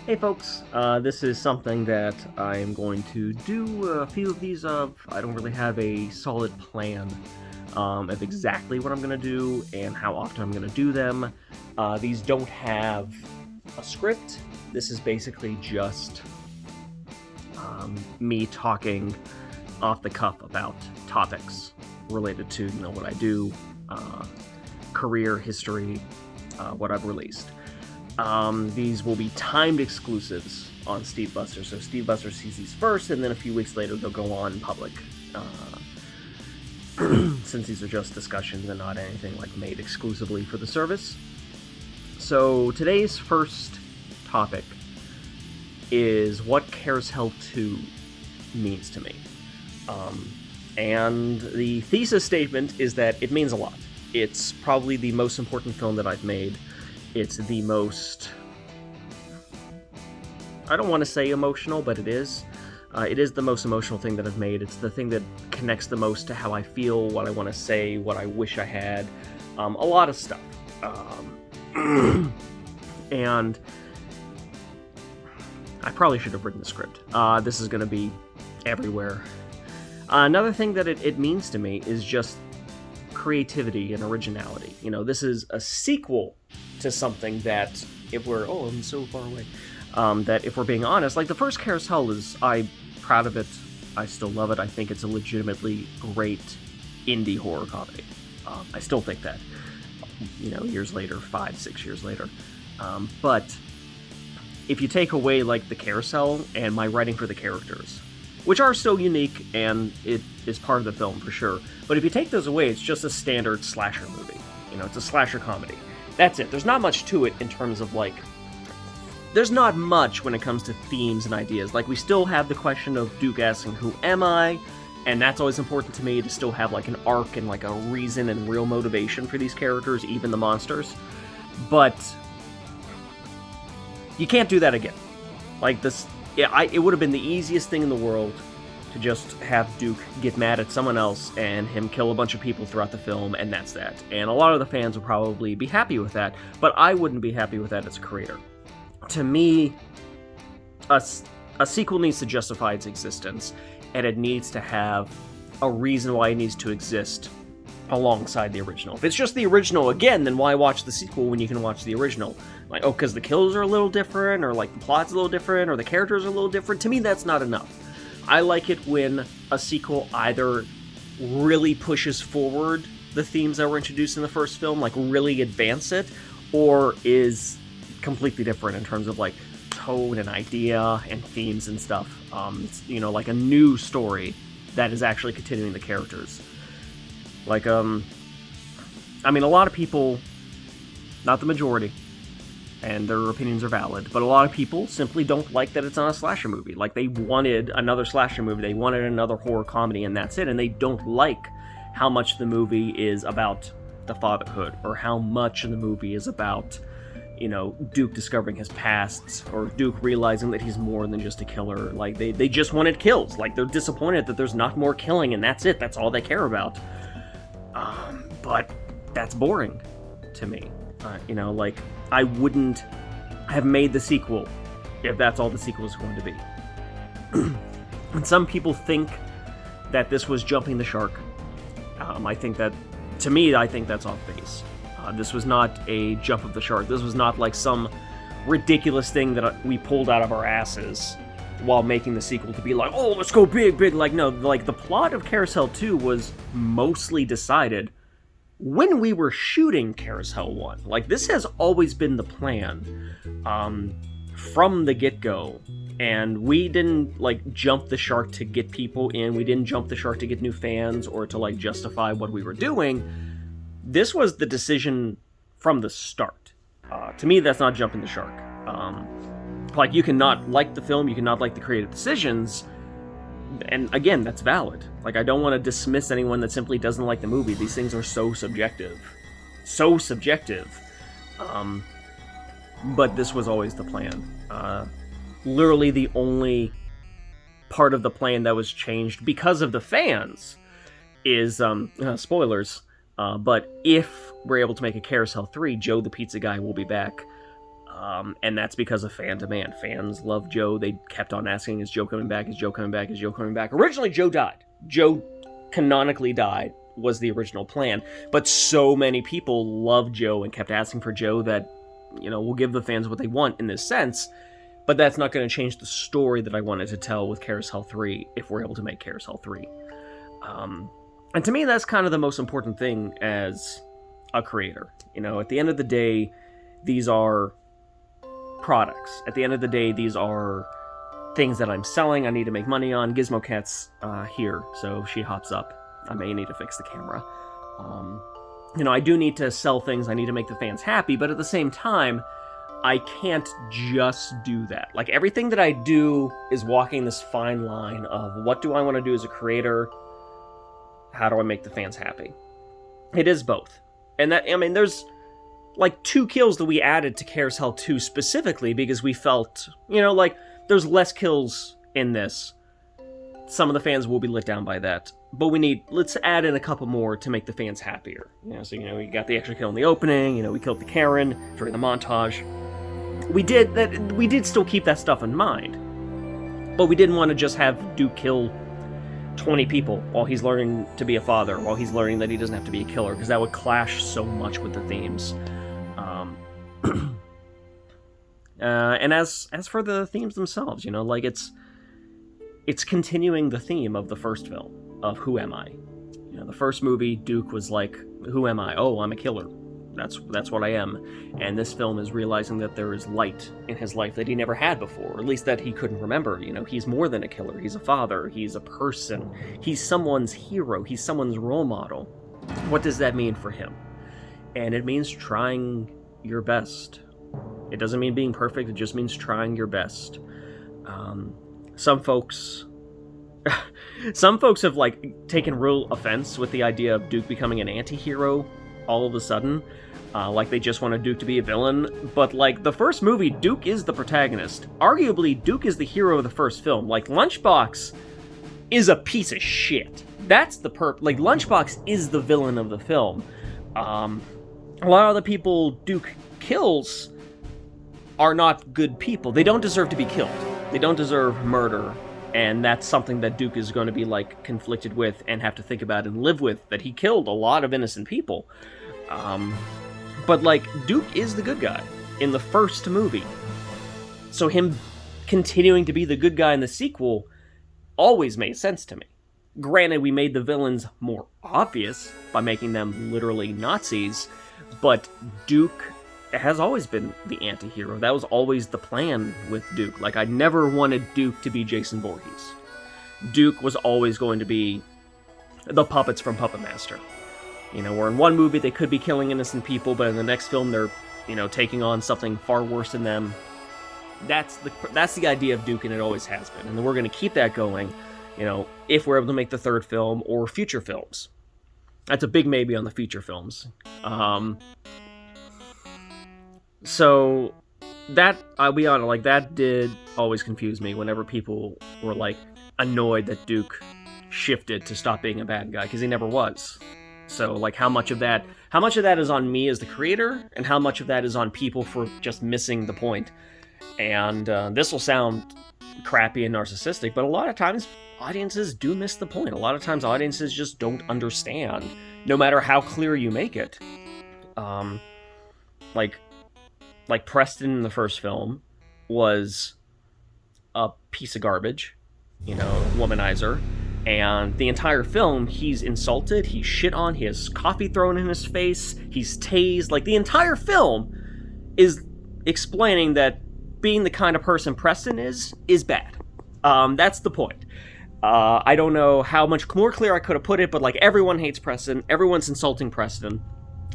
Hey folks, this is something that I am going to do a few of these of. I don't really have a solid plan of exactly what I'm going to do and how often I'm going to do them. These don't have a script. This is basically just me talking off the cuff about topics related to, what I do, career, history, what I've released. These will be timed exclusives on Steve Buster, so Steve Buster sees these first, and then a few weeks later they'll go on public. Since these are just discussions and not anything like made exclusively for the service. So today's first topic is what CarousHELL 2 means to me. And the thesis statement is that it means a lot. It's probably the most important film that I've made. It's the most, I don't want to say emotional, but it is. It is the most emotional thing that I've made. It's the thing that connects the most to how I feel, what I want to say, what I wish I had. A lot of stuff. And I probably should have written the script. This is going to be everywhere. Another thing that it means to me is just creativity and originality. This is a sequel to something that, if we're, I'm so far away, that if we're being honest, like the first CarousHELL I'm proud of it, I still love it, I think it's a legitimately great indie horror comedy. I still think that, years later, 5-6 years later. But if you take away, like, the CarousHELL and my writing for the characters, which are still unique, and it is part of the film for sure, but if you take those away, it's just a standard slasher movie. It's a slasher comedy. That's it. There's not much to it in terms of, like, there's not much when it comes to themes and ideas. Like, we still have the question of Duke asking, who am I? And that's always important to me, to still have, like, an arc and, like, a reason and real motivation for these characters, even the monsters. But you can't do that again. Like, this, it would have been the easiest thing in the world to just have Duke get mad at someone else and him kill a bunch of people throughout the film, and that's that. And a lot of the fans will probably be happy with that, but I wouldn't be happy with that as a creator. To me, a sequel needs to justify its existence, and it needs to have a reason why it needs to exist alongside the original. If it's just the original again, then why watch the sequel when you can watch the original? Like, because the kills are a little different, or like the plot's a little different, or the characters are a little different. To me, that's not enough. I like it when a sequel either really pushes forward the themes that were introduced in the first film, like really advance it, or is completely different in terms of like tone and idea and themes and stuff. Like a new story that is actually continuing the characters. Like, a lot of people, not the majority, and their opinions are valid, but a lot of people simply don't like that it's not a slasher movie. Like, they wanted another slasher movie, they wanted another horror comedy, and that's it, and they don't like how much the movie is about the fatherhood, or how much of the movie is about, Duke discovering his past, or Duke realizing that he's more than just a killer. Like, they just wanted kills. Like, they're disappointed that there's not more killing, and that's it, that's all they care about. But that's boring to me. Like, I wouldn't have made the sequel if that's all the sequel is going to be. And some people think that this was jumping the shark. I think that's off base. This was not a jump of the shark. This was not like some ridiculous thing that we pulled out of our asses while making the sequel to be like, oh, let's go big. Like, no, like, the plot of CarousHELL 2 was mostly decided when we were shooting CarousHELL 1. Like, this has always been the plan from the get-go, and we didn't, like, jump the shark to get people in, we didn't jump the shark to get new fans, or to, like, justify what we were doing. This was the decision from the start. To me, that's not jumping the shark. Like, you cannot like the film, you cannot like the creative decisions, and again, that's valid. Like, I don't want to dismiss anyone that simply doesn't like the movie. These things are so subjective. So subjective. But this was always the plan. Literally the only part of the plan that was changed because of the fans is, spoilers, but if we're able to make a CarousHELL 3, Joe the Pizza Guy will be back. And that's because of fan demand. Fans love Joe. They kept on asking, is Joe coming back? Is Joe coming back? Is Joe coming back? Originally, Joe died. Joe canonically died, was the original plan. But so many people loved Joe and kept asking for Joe that, we'll give the fans what they want in this sense. But that's not going to change the story that I wanted to tell with CarousHELL 3 if we're able to make CarousHELL 3. And to me, that's kind of the most important thing as a creator. At the end of the day, these are products. At the end of the day, these are things that I'm selling. I need to make money on. Gizmo Cat's here, so she hops up. I may need to fix the camera. I do need to sell things. I need to make the fans happy, but at the same time, I can't just do that. Like, everything that I do is walking this fine line of what do I want to do as a creator? How do I make the fans happy? It is both. And there's like 2 kills that we added to CarousHELL 2 specifically because we felt, there's less kills in this. Some of the fans will be let down by that. But let's add in a couple more to make the fans happier. So, we got the extra kill in the opening, we killed the Karen during the montage. We did still keep that stuff in mind. But we didn't want to just have Duke kill 20 people while he's learning to be a father, while he's learning that he doesn't have to be a killer, because that would clash so much with the themes. And as for the themes themselves, it's continuing the theme of the first film, of who am I? The first movie, Duke was like, who am I? Oh, I'm a killer. That's what I am. And this film is realizing that there is light in his life that he never had before, or at least that he couldn't remember. He's more than a killer. He's a father. He's a person. He's someone's hero. He's someone's role model. What does that mean for him? And it means trying your best. It doesn't mean being perfect. It just means trying your best. Some folks have taken real offense with the idea of Duke becoming an anti-hero all of a sudden. Like they just wanted Duke to be a villain. But the first movie, Duke is the protagonist. Arguably, Duke is the hero of the first film. Lunchbox is a piece of shit. That's the Lunchbox is the villain of the film. A lot of the people Duke kills are not good people. They don't deserve to be killed. They don't deserve murder. And that's something that Duke is going to be conflicted with and have to think about and live with, that he killed a lot of innocent people. But Duke is the good guy in the first movie. So him continuing to be the good guy in the sequel always made sense to me. Granted, we made the villains more obvious by making them literally Nazis, but Duke has always been the anti-hero. That was always the plan with Duke. I never wanted Duke to be Jason Voorhees. Duke was always going to be the puppets from Puppet Master. Where in one movie they could be killing innocent people, but in the next film they're, taking on something far worse than them. That's the idea of Duke, and it always has been. And we're going to keep that going, if we're able to make the third film or future films. That's a big maybe on the feature films. So that, I'll be honest, that did always confuse me whenever people were annoyed that Duke shifted to stop being a bad guy, because he never was. So how much of that is on me as the creator, and how much of that is on people for just missing the point. And this will sound crappy and narcissistic, but a lot of times audiences do miss the point. A lot of times audiences just don't understand, no matter how clear you make it. Like Preston in the first film was a piece of garbage, womanizer. And the entire film, he's insulted, he's shit on, he has coffee thrown in his face, he's tased. The entire film is explaining that being the kind of person Preston is bad. That's the point. I don't know how much more clear I could have put it, but everyone hates Preston, everyone's insulting Preston.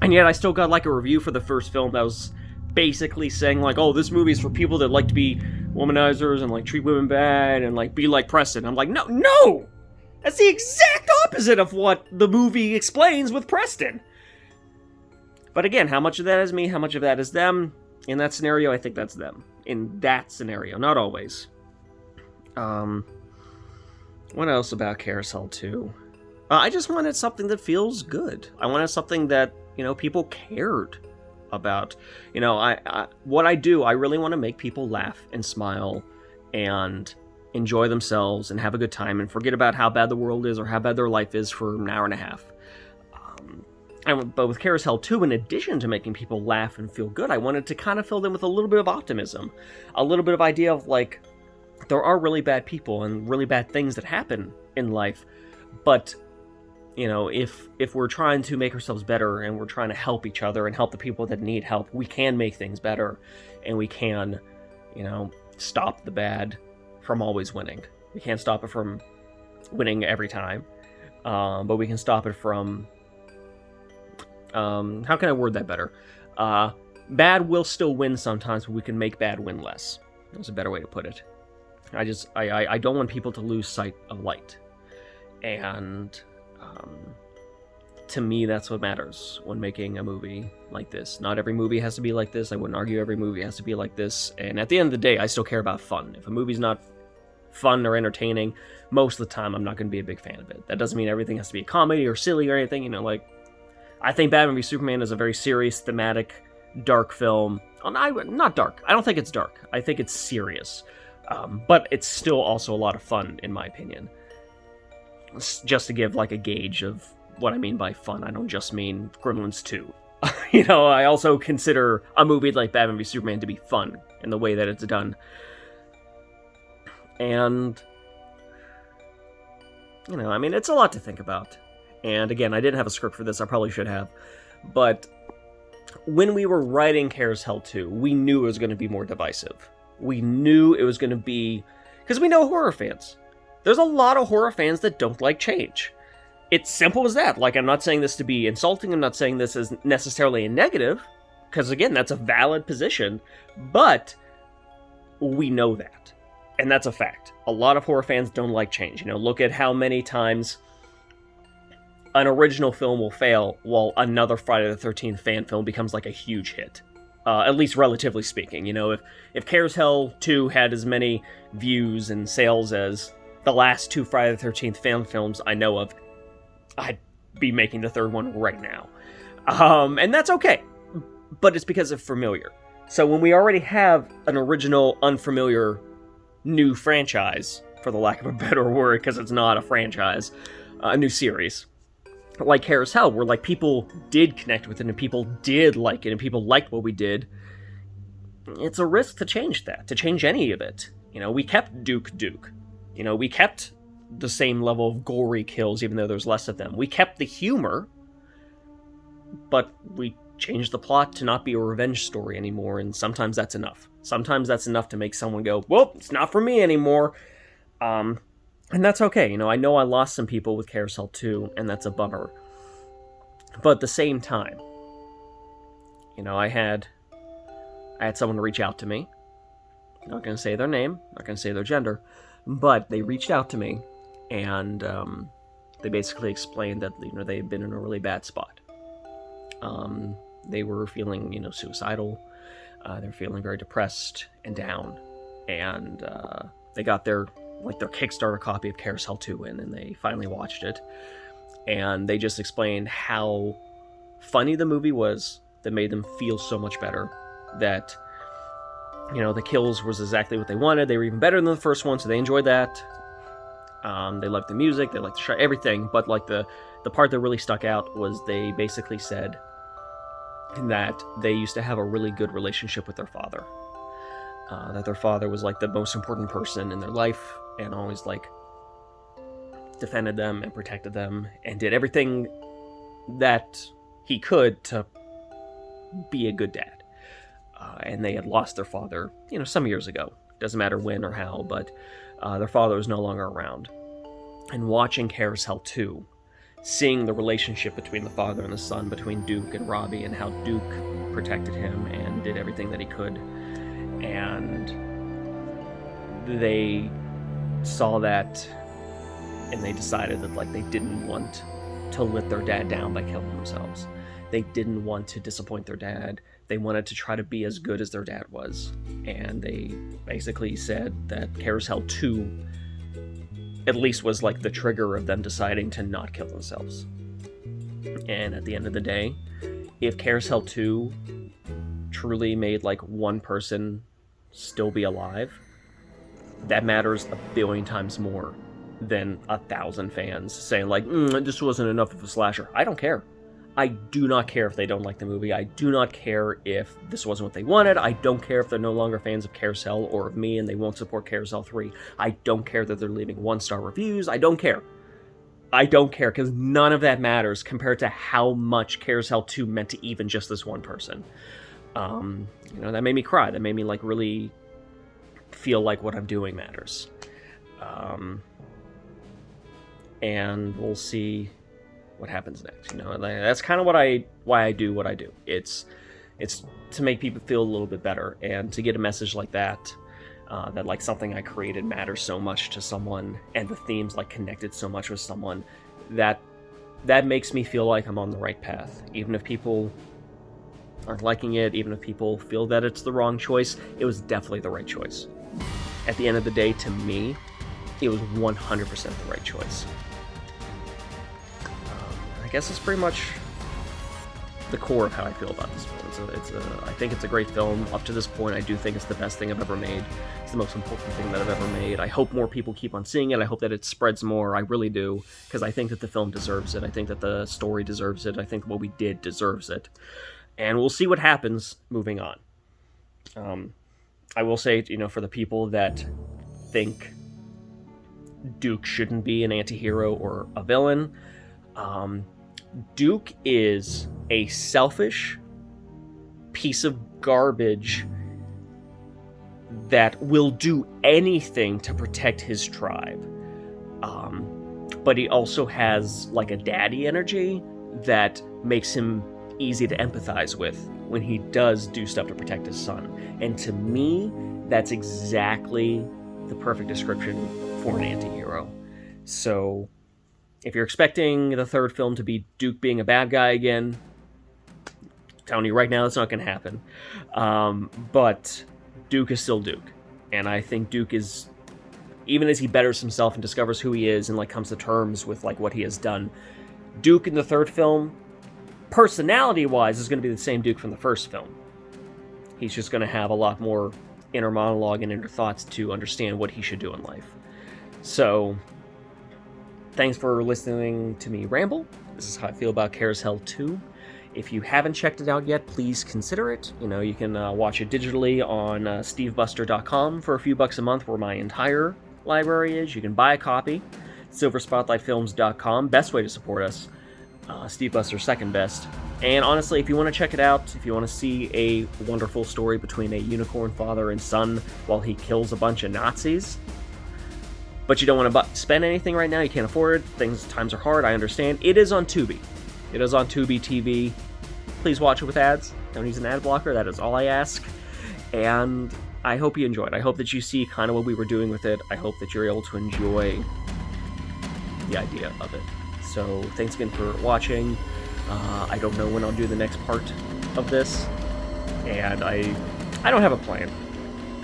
And yet I still got a review for the first film that was basically saying oh, this movie is for people that like to be womanizers and treat women bad and be like Preston. I'm no! That's the exact opposite of what the movie explains with Preston. But again, how much of that is me, how much of that is them? In that scenario, I think that's them. In that scenario, not always. What else about CarousHELL 2? I just wanted something that feels good. I wanted something that, people cared about, what I do, I really want to make people laugh and smile and enjoy themselves and have a good time and forget about how bad the world is or how bad their life is for an hour and a half. But with CarousHELL 2, in addition to making people laugh and feel good, I wanted to kind of fill them with a little bit of optimism, a little bit of idea of, like, there are really bad people and really bad things that happen in life, but, if we're trying to make ourselves better and we're trying to help each other and help the people that need help, we can make things better, and we can, stop the bad from always winning. We can't stop it from winning every time, but we can stop it from... how can I word that better? Bad will still win sometimes, but we can make bad win less. That's a better way to put it. I don't want people to lose sight of light. And, to me, that's what matters when making a movie like this. Not every movie has to be like this. I wouldn't argue every movie has to be like this. And at the end of the day, I still care about fun. If a movie's not fun or entertaining, most of the time, I'm not going to be a big fan of it. That doesn't mean everything has to be a comedy or silly or anything, I think Batman v Superman is a very serious, thematic, dark film. Not dark. I don't think it's dark. I think it's serious. But it's still also a lot of fun, in my opinion. Just to give, a gauge of what I mean by fun. I don't just mean Gremlins 2. I also consider a movie like Batman v Superman to be fun in the way that it's done. And, it's a lot to think about. And again, I didn't have a script for this, I probably should have. But when we were writing CarousHELL 2, we knew it was going to be more divisive. We knew it was going to be... Because we know horror fans. There's a lot of horror fans that don't like change. It's simple as that. I'm not saying this to be insulting, I'm not saying this as necessarily a negative, because again, that's a valid position, but we know that. And that's a fact. A lot of horror fans don't like change. Look at how many times an original film will fail while another Friday the 13th fan film becomes a huge hit. At least relatively speaking. If CarousHELL 2 had as many views and sales as the last two Friday the 13th fan films I know of, I'd be making the third one right now. And that's okay. But it's because it's familiar. So when we already have an original, unfamiliar, new franchise, for the lack of a better word, because it's not a franchise, a new series, like CarousHELL, where people did connect with it and people did like it and people liked what we did, it's a risk to change that, to change any of it. We kept Duke. We kept the same level of gory kills, even though there's less of them. We kept the humor, but we changed the plot to not be a revenge story anymore, and sometimes that's enough. Sometimes that's enough to make someone go, well, it's not for me anymore. And that's okay. I know I lost some people with CarousHELL 2, and that's a bummer. But at the same time, I had someone reach out to me. I'm not going to say their name, not going to say their gender, but they reached out to me, and they basically explained that they had been in a really bad spot. They were feeling, suicidal. They're feeling very depressed and down, and they got their Kickstarter copy of CarousHELL 2 in, and they finally watched it, and they just explained how funny the movie was that made them feel so much better, that the kills was exactly what they wanted. They were even better than the first one, so they enjoyed that. They liked the music, they liked the show, everything, but the part that really stuck out was they basically said that they used to have a really good relationship with their father. That their father was the most important person in their life, and always defended them and protected them and did everything that he could to be a good dad. And they had lost their father, some years ago. Doesn't matter when or how, but their father was no longer around. And watching CarousHELL 2, seeing the relationship between the father and the son, between Duke and Robbie, and how Duke protected him and did everything that he could, and they saw that and they decided that they didn't want to let their dad down by killing themselves. They didn't want to disappoint their dad. They wanted to try to be as good as their dad was, and they basically said that CarousHELL 2 at least was the trigger of them deciding to not kill themselves. And at the end of the day, if CarousHELL 2 truly made like one person still be alive, that matters a billion times more than 1,000 fans saying like, this wasn't enough of a slasher. I don't care. I do not care if they don't like the movie. I do not care if this wasn't what they wanted. I don't care if they're no longer fans of CarousHEll or of me and they won't support CarousHEll 3. I don't care that they're leaving 1-star reviews. I don't care. I don't care, because none of that matters compared to how much CarousHEll 2 meant to even just this one person. That made me cry. That made me like really feel like what I'm doing matters. And we'll see what happens next. That's kind of why I do what I do. It's to make people feel a little bit better, and to get a message like that, that like something I created matters so much to someone, and the themes like connected so much with someone, that makes me feel like I'm on the right path. Even if people aren't liking it, even if people feel that it's the wrong choice, it was definitely the right choice. At the end of the day, to me, it was 100% the right choice. I guess it's pretty much the core of how I feel about this film. I think it's a great film. Up to this point, I do think it's the best thing I've ever made. It's the most important thing that I've ever made. I hope more people keep on seeing it. I hope that it spreads more. I really do, because I think that the film deserves it. I think that the story deserves it. I think what we did deserves it. And we'll see what happens moving on. I will say, for the people that think Duke shouldn't be an anti-hero or a villain, Duke is a selfish piece of garbage that will do anything to protect his tribe. But he also has like a daddy energy that makes him easy to empathize with when he does do stuff to protect his son. And to me, that's exactly the perfect description for an anti-hero. So if you're expecting the third film to be Duke being a bad guy again, I'm telling you right now, that's not going to happen. But Duke is still Duke. And I think Duke is, even as he betters himself and discovers who he is and like comes to terms with like what he has done, Duke in the third film, personality-wise, is going to be the same Duke from the first film. He's just going to have a lot more inner monologue and inner thoughts to understand what he should do in life. So, thanks for listening to me ramble. This is how I feel about CarousHEll 2. If you haven't checked it out yet, please consider it. You can watch it digitally on stevebuster.com for a few bucks a month, where my entire library is. You can buy a copy. silverspotlightfilms.com, best way to support us. Steve Buster, second best. And honestly, if you want to check it out, if you want to see a wonderful story between a unicorn father and son while he kills a bunch of Nazis, but you don't want to spend anything right now, you can't afford it, times are hard, I understand, it is on Tubi. It is on Tubi TV. Please watch it with ads. Don't use an ad blocker, that is all I ask. And I hope you enjoyed. I hope that you see kind of what we were doing with it. I hope that you're able to enjoy the idea of it. So thanks again for watching. I don't know when I'll do the next part of this, and I don't have a plan.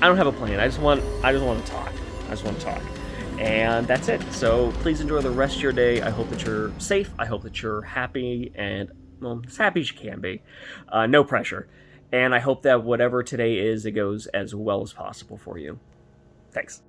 I just want to talk. And that's it. So please enjoy the rest of your day. I hope that you're safe. I hope that you're happy, and well, as happy as you can be. No pressure. And I hope that whatever today is, it goes as well as possible for you. Thanks.